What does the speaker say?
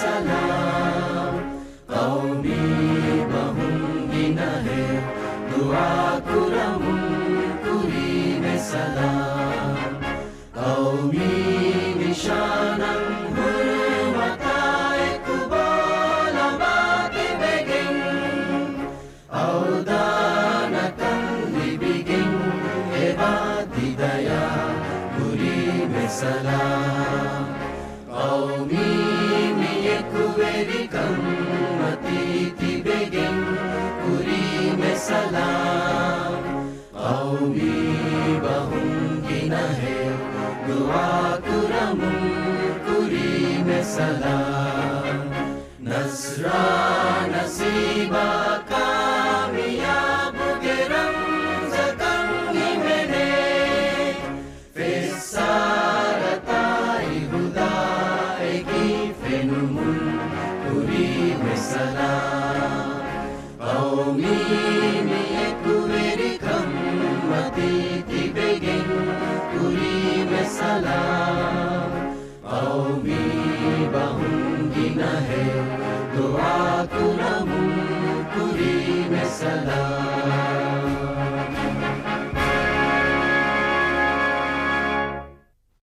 salam qaumi bahum ginahe dua kuramun kuri me salam qaumi nishanam hurmatai kubala bati begin audanakam libigin ebati daya kuri me salam qaumi Kuverikam matiti begin kuri me salam qaumi bahum ginahe dua kuramun kuri me salam nasra nasiba kamiyab geram zakam himene fesaratai hudai ki fenumun kuri me salam qaumi kuverikam matiti begin kuri me salam qaumi bahum ginahe